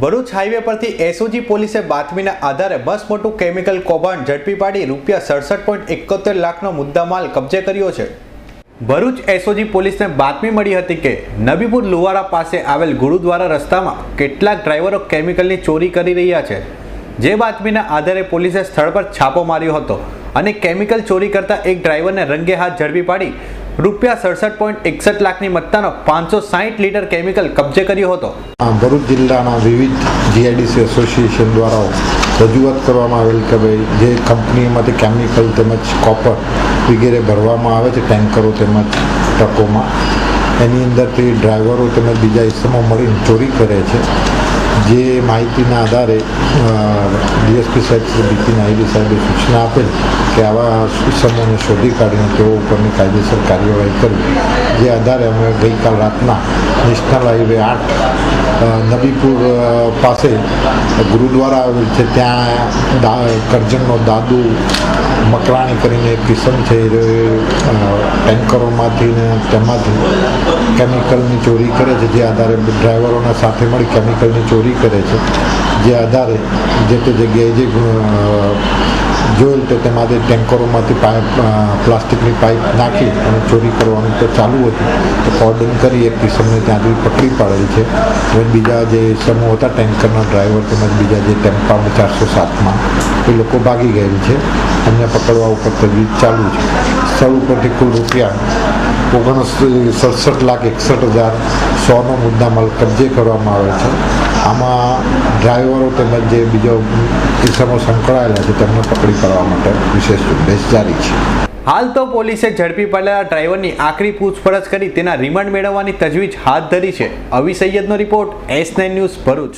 Bharuch highway પરથી SOG પોલીસે બાતમીના આધારે બસ મોટું કેમિકલ કૌભાંડ ઝડપી પાડી ₹67.71 લાખનો મુદ્દામાલ કબજે કર્યો છે। ભરૂચ એસઓજી પોલીસને બાતમી મળી હતી કે નબીપુર લુવારા પાસે આવેલ ગુરુદ્વારા રસ્તામાં કેટલાક ડ્રાઈવરો કેમિકલની ચોરી કરી રહ્યા છે। જે બાતમીના આધારે પોલીસે સ્થળ પર છાપો માર્યો હતો અને કેમિકલ ચોરી કરતા એક ડ્રાઈવરને રંગે હાથ ઝડપી પાડી ₹67.61 લાખની મત્તાનો 560 લીટર કેમિકલ કબજે કર્યો હતો। ભરૂચ જિલ્લાના વિવિધ જીઆઈડીસી એસોસિએશન દ્વારા રજૂઆત કરવામાં આવેલ કે ભાઈ જે કંપનીમાંથી કેમિકલ તેમજ કોપર વગેરે ભરવામાં આવે છે ટેન્કરો તેમજ ટ્રકોમાં, એની અંદરથી ડ્રાઈવરો તેમજ બીજા ઇસમો મળીને ચોરી કરે છે। જે માહિતીના આધારે ડીએસપી સાહેબ શ્રી બિપિન આહિરે સાહેબે સૂચના આપેલ કે આવા ઇસમોને શોધી કાઢીને તેઓ ઉપરની કાયદેસર કાર્યવાહી કરવી। જે આધારે અમે ગઈકાલ રાતના નેશનલ હાઈવે 8 નબીપુર પાસે ગુરુદ્વારા આવેલ છે, ત્યાં કરજણનો દાદુ મકરાણી કરીને એક કિસમ છે, ટેન્કરોમાંથી ને તેમાંથી કેમિકલની ચોરી કરે છે। જે આધારે ડ્રાઈવરોના સાથે મળી કેમિકલની ચોરી કરે છે। જે આધારે જે તે જગ્યાએ જે જોયેલ તો તેમાંથી ટેન્કરોમાંથી પ્લાસ્ટિકની પાઇપ નાખી અને ચોરી કરવાનું તો ચાલુ હતું, તો કોર્ડન કરી એક કિસમને ત્યાંથી પકડી પાડેલ છે। હવે બીજા જે સમૂહ હતા ટેન્કરના ડ્રાઈવર તેમજ બીજા જે ટેમ્પા 407માં એ લોકો ભાગી ગયેલ છે। એમને પકડવા ઉપર તજવીજ ચાલુ છે। સ્થળ ઉપરથી કુલ ₹67,61,100નો મુદ્દામાલ કબજે કરવામાં આવે છે। આમાં ડ્રાઈવરો તેમજ જે બીજો કિસ્સામાં સંકળાયેલા છે તેમને પકડી પાડવા માટે વિશેષ ઝુંબેશ જારી છે। હાલ તો પોલીસે ઝડપી પાડેલા ડ્રાઈવરની આખરી પૂછપરછ કરી તેના રિમાન્ડ મેળવવાની તજવીજ હાથ ધરી છે। અવી સૈયદનો રિપોર્ટ S9 ન્યૂઝ ભરૂચ।